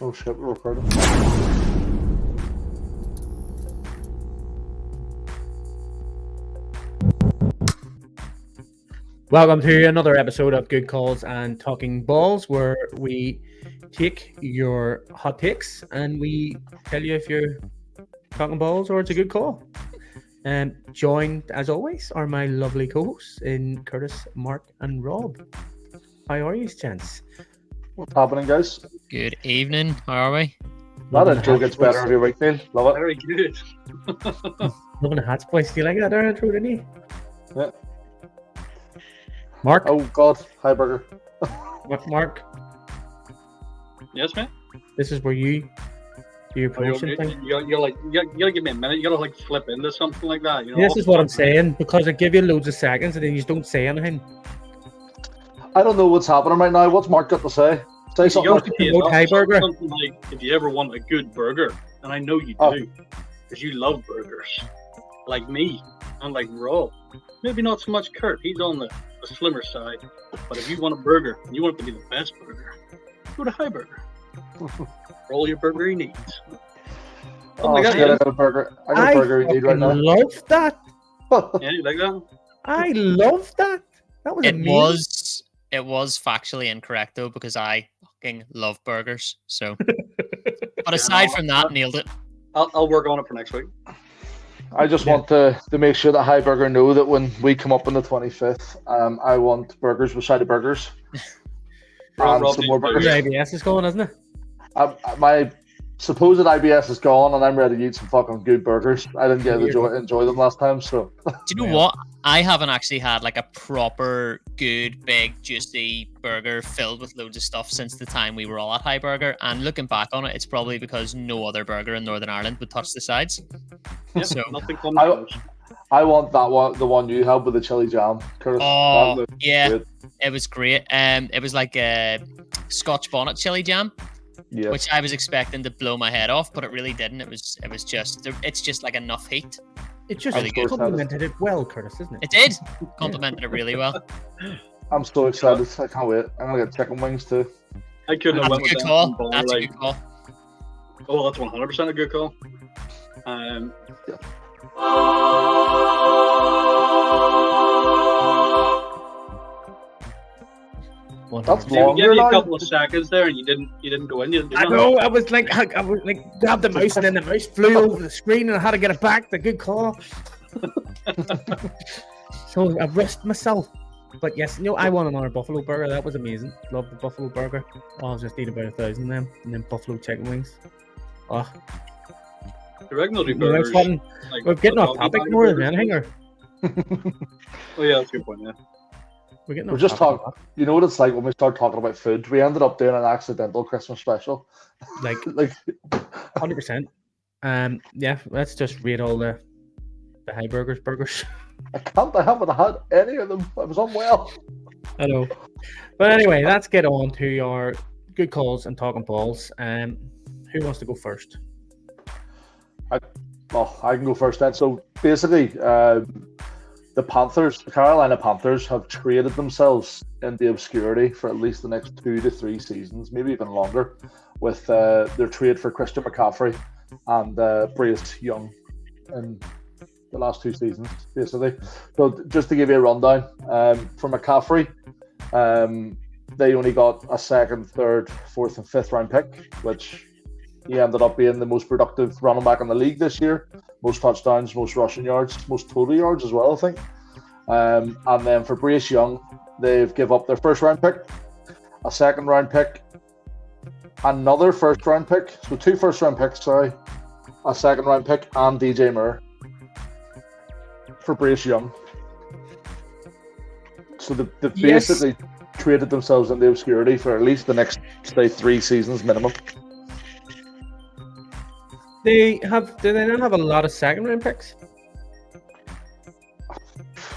Oh shit, we're recording. Welcome to another episode of Good Calls and Talking Balls, where we take your hot takes and we tell you if you're talking balls or it's a good call. And joined, as always, are my lovely co-hosts in Curtis, Mark, and Rob. How are you, gents? What's happening, guys? Good evening. How are we? That intro gets better every week, Neil. Love it. Very good. Loving the hats, boys. Do you like that there intro, didn't you? Yeah. Mark? Oh God, hi burger. Mark, Yes, man. this is where you do your promotion thing. You're like, you gotta give me a minute. You gotta like flip into something like that. You know? This is what I'm saying, because I give you loads of seconds and then you just don't say anything. I don't know what's happening right now. What's Mark got to say? Say You something. gotta Mark. say promote Thai burger. something like, if you ever want a good burger, and I know you Oh. do, because you love burgers, like me, and like Rob. Maybe not so much Kurt. He's on the slimmer side. But if you want a burger, and you want it to be the best burger, go to High Burger. For all your burger needs. Oh, my God, shit, yeah. I got a burger. I got a burger you need right fucking now. love that. Yeah, you like that? I love that. That was amazing. It was factually incorrect though, because I fucking love burgers. So, but aside from that, nailed it. I'll work on it for next week. I just want to make sure that High Burger know that when we come up on the 25th, I want burgers beside the burgers. And Rob, some more your burgers. Your IBS is going, isn't it? My supposed IBS is gone, and I'm ready to eat some fucking good burgers. I didn't get to enjoy them last time, so. Do you know what? I haven't actually had like a proper good, big, juicy burger filled with loads of stuff since the time we were all at High Burger. And looking back on it, it's probably because no other burger in Northern Ireland would touch the sides. Yeah, So- nothing comes I- close. I want that one, the one you have with the chili jam, Curtis. Oh, That looks yeah, good. it was great. It was like a Scotch bonnet chili jam, Yeah. which I was expecting to blow my head off, but it really didn't. It's just like enough heat. It just Really good. complemented it well, Curtis, isn't it? It did. Complemented it really well. I'm so excited. I can't wait. I'm gonna get chicken wings too. I couldn't have That's a went with good that. call. Ball, That's a like, good call. oh, that's 100% a good call. Um, That's so you longer gave me a now. couple of seconds there, and you didn't go in. You didn't do I nothing. know. I was like grabbed the mouse and then the mouse flew over the screen and I had to get it back. The good call. So I risked myself. But yes, I want another buffalo burger. That was amazing. Love the buffalo burger. Oh, I'll just eat about 1,000 of them, and then buffalo chicken wings. Oh, You reckon they'll do you know, burgers? it's fun. Like, We're getting off doggy topic bag more than burgers? anything. Or Oh yeah, that's a good point. Yeah. we're getting We're off just topic. talking. You know what it's like when we start talking about food? We ended up doing an accidental Christmas special. Like Like, 100%. Yeah, let's just rate all the high burgers. I haven't had any of them. I was unwell. I know. But anyway, let's get on to our good calls and talking balls. Who wants to go first? Oh, I can go first then. So basically, the Carolina Panthers have traded themselves into obscurity for at least the next 2 to 3 seasons, maybe even longer, with their trade for Christian McCaffrey and Bryce Young in the last 2 seasons, basically. So just to give you a rundown, for McCaffrey, they only got a 2nd, 3rd, 4th, and 5th round pick, which he ended up being the most productive running back in the league this year. Most touchdowns, most rushing yards, most total yards as well, I think. And then for Bryce Young, they've give up their 1st round pick, a 2nd round pick, another 1st round pick, so 2 1st round picks, sorry, a 2nd round pick, and DJ Moore for Bryce Young. So they've Yes. basically traded themselves into obscurity for at least the next, say, 3 seasons minimum. Do they not have a lot of 2nd round picks?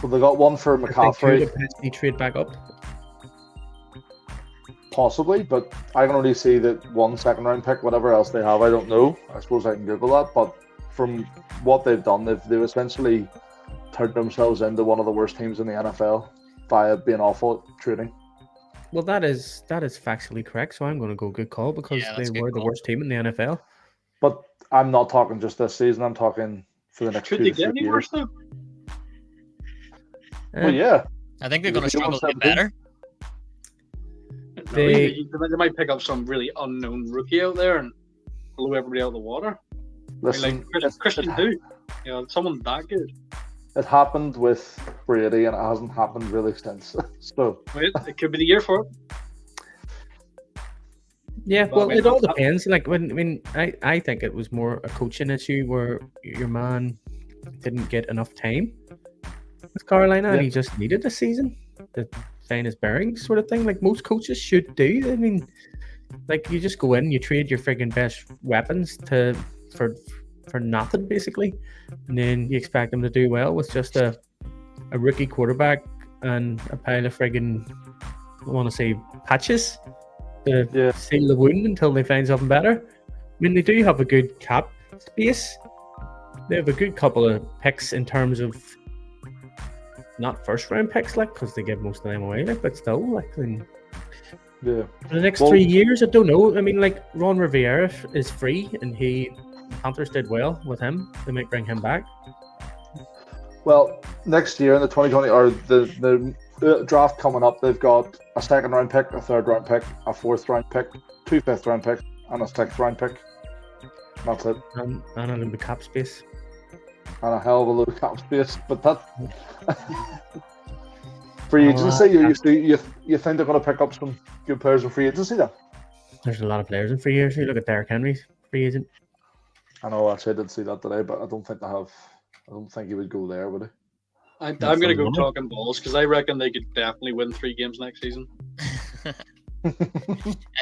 Well, they got one for They could McCaffrey, potentially trade back up. possibly, but I can only see that 1 2nd round pick, whatever else they have, I don't know. I suppose I can Google that, but from what they've done, they've essentially turned themselves into one of the worst teams in the NFL via being awful at trading. Well, that is factually correct. So I'm going to go good call because Yeah, they that's a good were the call. worst team in the NFL. But I'm not talking just this season. I'm talking for the next Could 2 they to get 3 any years. worse though? Well, yeah. I think they're Is going it to struggle to get 17? better. No, They- they might pick up some really unknown rookie out there and blow everybody out of the water. Listen, Christian who? You know, someone that good. it happened with Brady, and it hasn't happened really since. So Wait, it could be the year for it. Yeah, Well, well, I mean, it all that- depends. Like I think it was more a coaching issue where your man didn't get enough time with Carolina, and Yeah. he just needed a season to find his bearings, sort of thing. Like most coaches should do. I mean, like you just go in, you trade your friggin' best weapons for nothing basically, and then you expect them to do well with just a rookie quarterback and a pile of friggin' I want to say patches to Yeah. seal the wound until they find something better. I mean, they do have a good cap space. They have a good couple of picks in terms of not first round picks, like because they give most of them away, like, but still, like yeah, for the next Well- 3 years, I don't know. I mean, like Ron Rivera is free, and Panthers did well with him. They might bring him back. well, next year in the 2020 or the draft coming up, they've got a 2nd round pick, a 3rd round pick, a 4th round pick, 2 5th round picks, and a 6th round pick. That's it, And in the cap space. and a hell of a load of cap space. But that free agency, you think they're going to pick up some good players in free agency then? There's a lot of players in free years. You look at Derrick Henry, free agent. I know, actually, I did see that today, but I don't think they have. I don't think he would go there, would he? I'm That's going to go phenomenal. talking balls because I reckon they could definitely win 3 games next season. I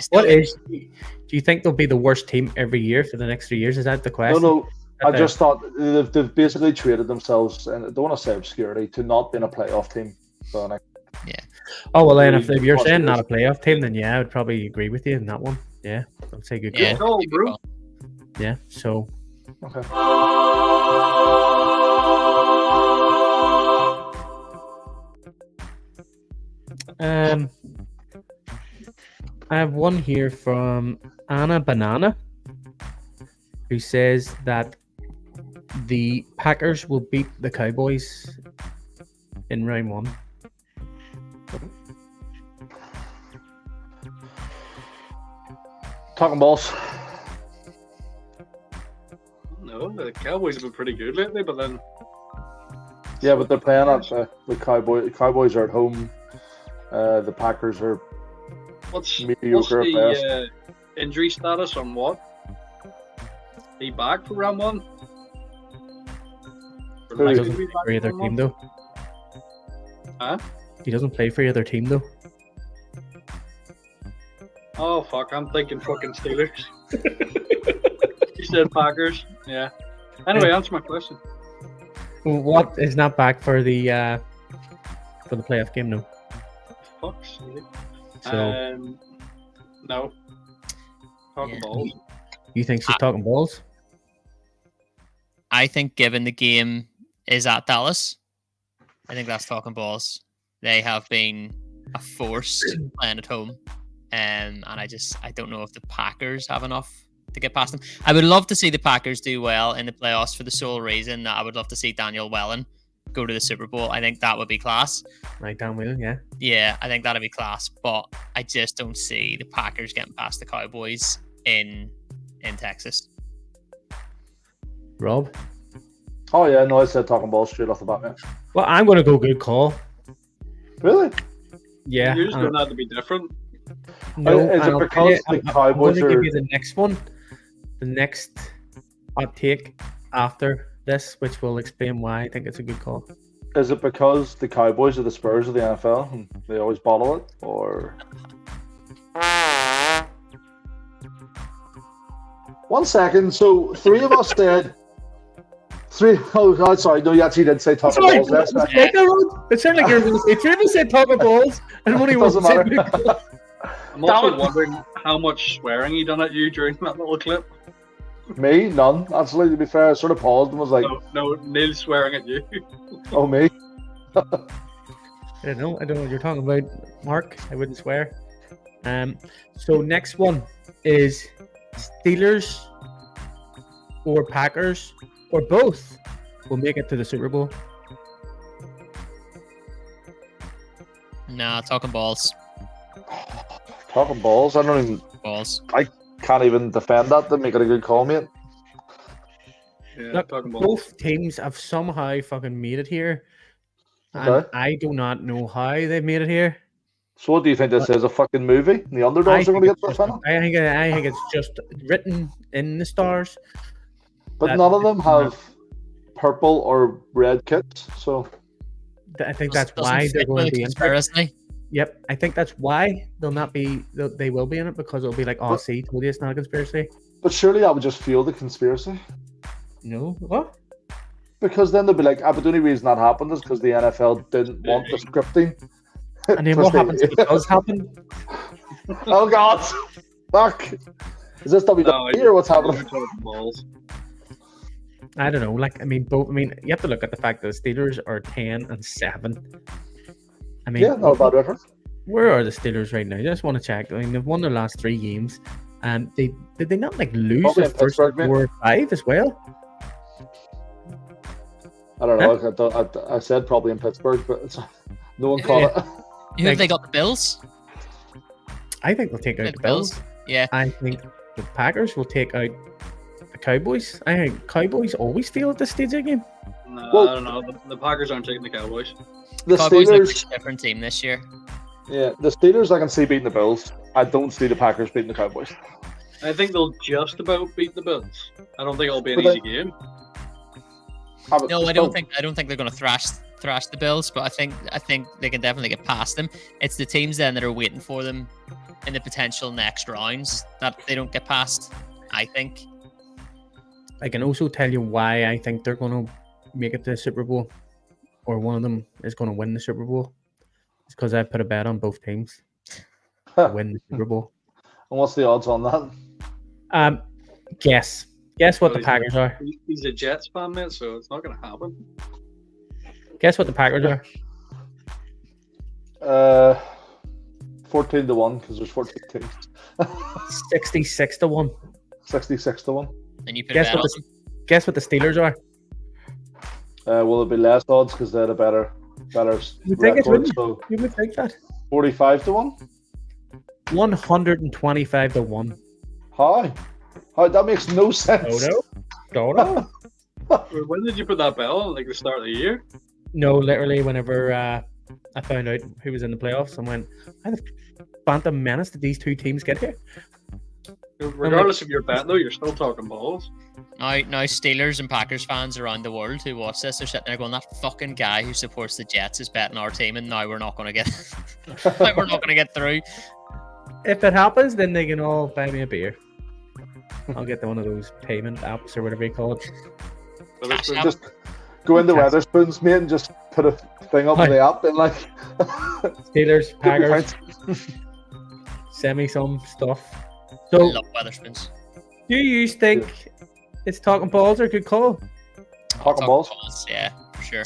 still What think- is? Do you think they'll be the worst team every year for the next 3 years? Is that the No, question? no. I Okay. just thought they've basically traded themselves, and I don't want to say obscurity, to not being a playoff team. So like, Oh well, then if Three you're plus saying years. not a playoff team, then yeah, I would probably agree with you in that one. Yeah, I'd say good Yeah, call. Oh, good bro. call. Yeah, so okay. I have one here from Anna Banana, who says that the Packers will beat the Cowboys in round 1. Talking balls. No, the Cowboys have been pretty good lately, but then Yeah, but they're playing at the Cowboys. Cowboys are at home. The Packers are what's mediocre at best. the injury status on what? He back for round 1? Or Who? He likely doesn't to be play back for either round team 1? though. Huh? He doesn't play for either team though. Oh fuck, I'm thinking fucking Steelers. You said Packers. Yeah. Anyway, answer my question. What is not back for the playoff game? No. Fuck's sake. So No. Talking Yeah. balls. you think she's talking balls? I think given the game is at Dallas, I think that's talking balls. They have been a force playing at home. And I don't know if the Packers have enough to get past them. I would love to see the Packers do well in the playoffs for the sole reason that I would love to see Daniel Wellen go to the Super Bowl. I think that would be class. Like Dan Whelan, yeah. Yeah, I think that'd be class. But I just don't see the Packers getting past the Cowboys in Texas. Rob. Oh yeah, no, I said talking balls straight off the bat, man. Well, I'm gonna go good call. Really? Yeah. You're just going to have to be different. No, Is it and I'll because tell you, the I'm Cowboys going to are- give you the next one, the next hot take after this, which will explain why I think it's a good call. Is it because the Cowboys are the Spurs of the NFL and they always bottle it, or? 1 second. So 3 of us said. 3. Oh God, sorry. No, you actually did say talking Sorry, balls. That's not. it sounded like you were going to say three of us said talking balls, and only It one doesn't said matter. good call. I'm also Damn it. wondering how much swearing he done at you during that little clip. Me, none. Actually, to be fair, I sort of paused and was like, No, Neil swearing at you. "Oh me." I don't know what you're talking about, Mark. I wouldn't swear. So next one is Steelers or Packers or both will make it to the Super Bowl. Nah, talking balls. Talking balls. I can't even defend that to make it a good call, mate. Yeah, Look, talking balls. both teams have somehow fucking made it here. And Okay. I do not know how they've made it here. So what do you think this is? A fucking movie? And the underdogs are going to get the final? I think it's just written in the stars. But that- none of them have purple or red kits, so I think that's Doesn't why fit they're going with to be in it. conspiracy. Yep, I think that's why they'll not be. They will be in it because it'll be like, oh, see, told you it's not a conspiracy. but surely that would just fuel the conspiracy. No, what? Because then they'll be like, but the only reason that happened is because the NFL didn't want the scripting. And then what happens if it does happen? Oh God! Fuck! Is this WWE or what's happening? Talking balls. I don't know. Like, I mean, both. I mean, you have to look at the fact that the Steelers are 10-7. I mean, Yeah, not a bad record. where are the Steelers right now? I just want to check. I mean, they've won their last 3 games, and did they not like lose Probably their in first 4 Pittsburgh, or 5 as well? I don't know. I said probably in Pittsburgh, but no one caught it. Who have they got? The Bills? I think they'll take out the Bills. Yeah. I think the Packers will take out the Cowboys. I think Cowboys always fail at this stage of the game. No, Well- I don't know. The Packers aren't taking the Cowboys. The Cowboys look like Steelers, a different team this year. yeah, the Steelers I can see beating the Bills. I don't see the Packers beating the Cowboys. I think they'll just about beat the Bills. I don't think it'll be an But easy game. No, I don't think they're going to thrash the Bills, but I think they can definitely get past them. It's the teams then that are waiting for them in the potential next rounds that they don't get past. I think. I can also tell you why I think they're going to make it to the Super Bowl, or one of them is going to win the Super Bowl. It's because I put a bet on both teams to win the Super Bowl. And what's the odds on that? Guess what the Packers are. He's a Jets fan, mate, so it's not going to happen. Guess what the Packers are. 14-1 because there's 14 teams. 66-1. 66-1. And you put a Guess bet what on the Guess what the Steelers are. Will it be less odds because they had a better You think it record? would? So You would think that. 45-1. 125-1. How? That makes no sense. Don't know. When did you put that bet on? Like the start of the year? No, literally, whenever I found out who was in the playoffs, I went, how the phantom menace did these 2 teams get here? Regardless of your bet, though, you're still talking balls. Now Steelers and Packers fans around the world who watch this are sitting there going, that fucking guy who supports the Jets is betting our team, and now we're not going to get through. If it happens, then they can all buy me a beer. I'll get one of those payment apps or whatever you call it. Cash App. Just go into Weatherspoons, mate, and just put a thing up in the app and like Steelers, give me Packers, points. send me some stuff. I So, love Weatherspoons. do you think it's talking balls or a good call? Talking balls. Yeah, for sure.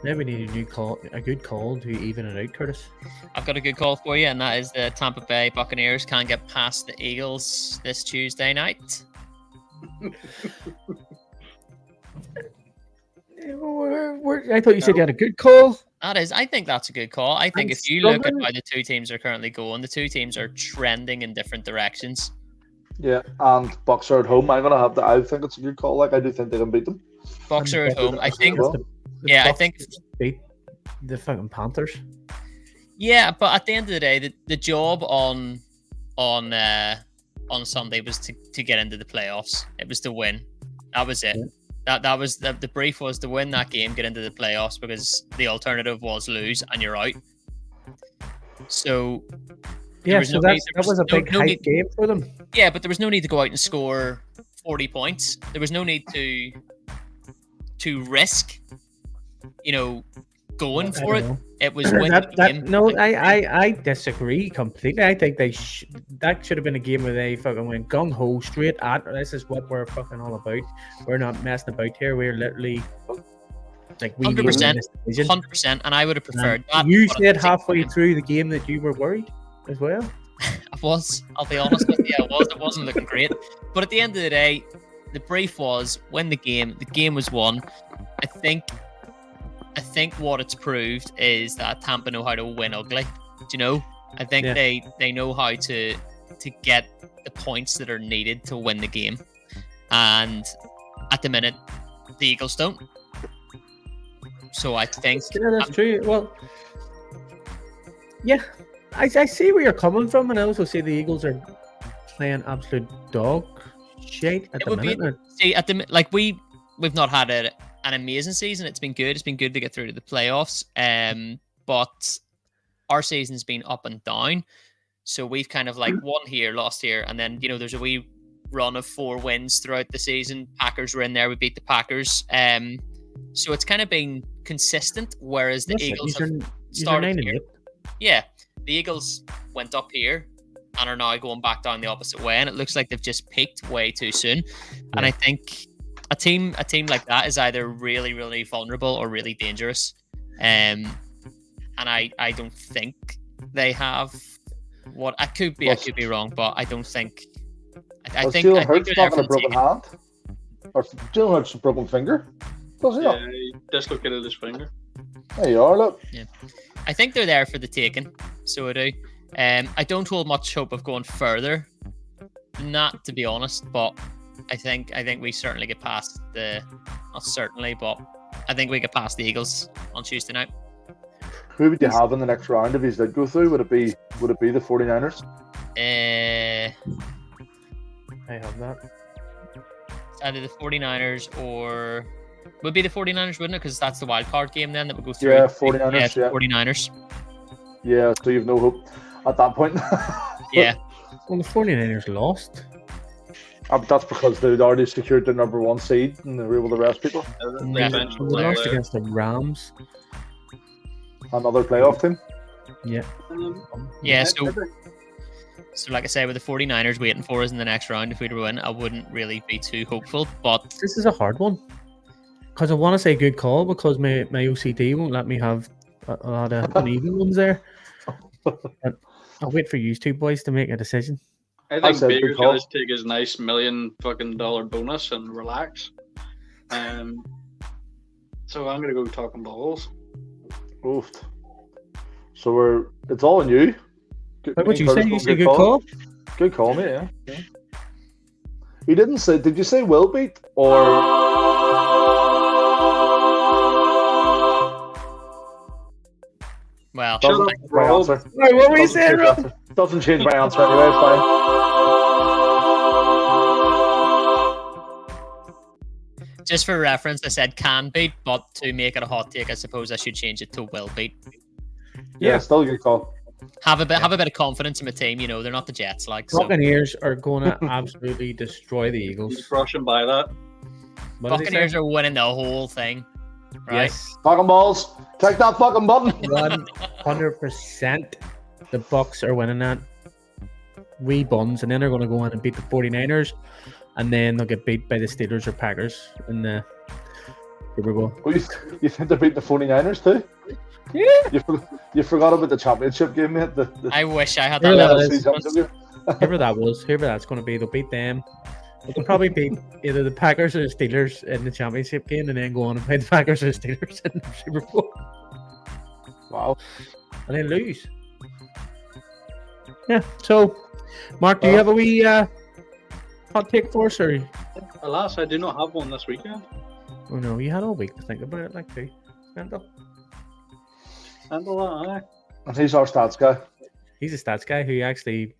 Maybe we need a good call to even it out, Curtis. I've got a good call for you, and that is the Tampa Bay Buccaneers can't get past the Eagles this Tuesday night. I thought you said you had a good call. I think that's a good call. I think I'm if you look at struggling. how the 2 teams are currently going, the 2 teams are trending in different directions. Yeah, and Bucks are at home. I think it's a good call. Like I do think they can beat them. Bucks are at home. I think. Well. Yeah, I Bucks think. beat the fucking Panthers. Yeah, but at the end of the day, the job on Sunday was to get into the playoffs. It was to win. That was it. That was the brief was to win that game, get into the playoffs, because the alternative was lose and you're out. So Yeah, was so no need- that was a no- big no hype need- game for them. yeah, but there was no need to go out and score 40 points. There was no need to risk, going I for don't it. know. It was winning the game. No, I disagree completely. I think that should have been a game where they fucking went gung ho straight at. This is what we're fucking all about. We're not messing about here. We're literally like we need to win 100%, this division. 100%, and I would have preferred that. You but said at the same halfway time, through the game that you were worried as well. I was. I'll be honest with you, I was. It wasn't looking great. But at the end of the day, the brief was win the game. The game was won. I think what it's proved is that Tampa know how to win ugly. Do you know? I think they know how to get the points that are needed to win the game. And at the minute, the Eagles don't. So I think that's true. Well, yeah, I see where you're coming from, and I also see the Eagles are playing absolute dog shit at the minute. We've not had an amazing season. It's been good. It's been good to get through to the playoffs. But our season's been up and down. So we've kind of like won here, lost here, and then there's a wee run of 4 wins throughout the season. Packers were in there. We beat the Packers. So it's kind of been consistent, whereas the Eagles have started here. Yeah, the Eagles went up here and are now going back down the opposite way, and it looks like they've just peaked way too soon. Yeah. And I think a team like that is either really, really vulnerable or really dangerous. And I don't think they have what I could be. I could be wrong, but I don't think. I think Jalen Hurts they're there having a broken hand, or Jalen Hurts a broken finger. Does he? Yeah, he dislocated his finger. There you are, look. Yeah, I think they're there for the taking. So I do. I don't hold much hope of going further than that, to be honest. But I think we certainly get past not certainly, but I think we get past the Eagles on Tuesday night. Who would you have in the next round if he did go through? Would it be the 49ers? I have that. It's either the 49ers or would be the 49ers, wouldn't it? Because that's the wild card game then that would go through. Yeah, 49ers. Yeah, 49ers. Yeah, so you've no hope at that point. Yeah. Well, the 49ers lost. But that's because they'd already secured the number 1 seed and they were able to rest people. They lost against the Rams. Another playoff team. Yeah. Yeah, so like I say, with the 49ers waiting for us in the next round, if we were to win, I wouldn't really be too hopeful. But this is a hard one. Because I want to say good call because my OCD won't let me have a lot of uneven ones there. But I'll wait for you two boys to make a decision. I think Baker's going to take his nice $1 million bonus and relax. So I'm going to go Talkin Balls. Oof. So it's all on you. What would you say? You say good call? Good call, mate, yeah. He didn't say, did you say will beat or... Well, my answer. Right, what were you saying, Rob? Doesn't change my answer anyway, it's fine. Just for reference, I said can beat, but to make it a hot take, I suppose I should change it to will beat. Yeah, still a good call. Have a bit of confidence in my team. They're not the Jets, like. Buccaneers are going to absolutely destroy the Eagles. He's rushing by that. Buccaneers are winning the whole thing. Right? Yes. Talkin Balls, click that fucking button. 100%. The Bucs are winning that. Wee buns, and then they're going to go on and beat the 49ers, and then they'll get beat by the Steelers or Packers in the Super Bowl. Well, you think they beat the 49ers too? Yeah. You forgot about the championship game, mate. I wish I had that. Whoever that's going to be, they'll beat them. They'll probably beat either the Packers or the Steelers in the championship game, and then go on and play the Packers or the Steelers in the Super Bowl. Wow. And then lose. Yeah. So, Mark, do you have a wee hot take for us, or? Alas, I do not have one this weekend. Oh no, you had all week to think about it, like too. Scandal. And he's our stats guy. He's a stats guy who actually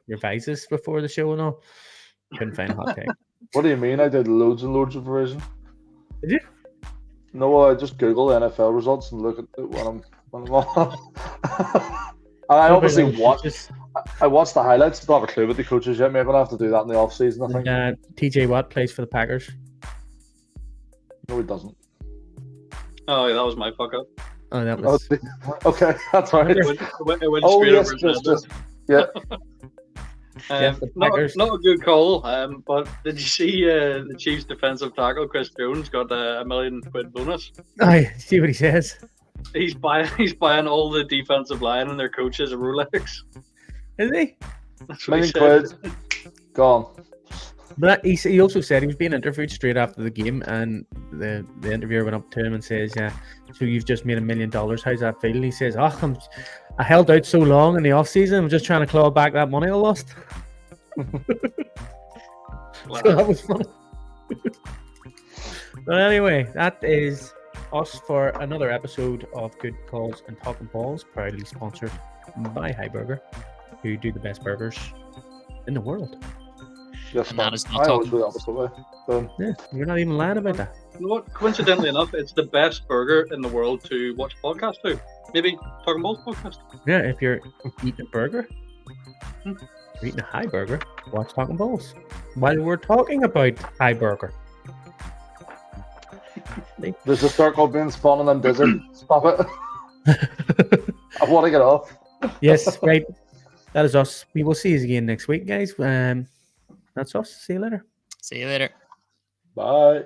revises before the show and all. Couldn't find a hot take. What do you mean? I did loads and loads of revision. Did you? No, I just Google NFL results and look at what I'm on. I obviously watched. I watched the highlights. Don't have a clue about the coaches yet. Maybe I'll have to do that in the off season. I think. TJ Watt plays for the Packers. No, he doesn't. Oh, yeah, that was my fuck up. Oh, that was. Okay, that's right. It went Oh straight yes, over his head. yeah. the Packers. Not a good call. But did you see the Chiefs' defensive tackle Chris Jones got a $1 million bonus? I see what he says. He's buying all the defensive line and their coaches a Rolex. Is he? That's what he £1 said. million gone. But he also said he was being interviewed straight after the game, and the interviewer went up to him and says, "Yeah, so you've just made $1 million. How's that feel?" And he says, "Oh, I held out so long in the off season. I'm just trying to claw back that money I lost." Wow. So that was funny. But anyway, that is us for another episode of Good Calls and Talkin Balls, proudly sponsored by Burger, who do the best burgers in the world. Yes, And that is not I always talking. do the opposite way. So, Yeah, you're not even lying about that. You know what? Coincidentally enough, it's the best burger in the world to watch a podcast to. Maybe Talkin Balls Podcast. Yeah, if you're eating a burger, you're eating a burger, watch Talkin Balls. While we're talking about burger. there's a circle being spun and then desert. Stop it. I want to get off. Yes, right. That is us. We will see you again next week, guys. That's us. See you later. See you later. Bye.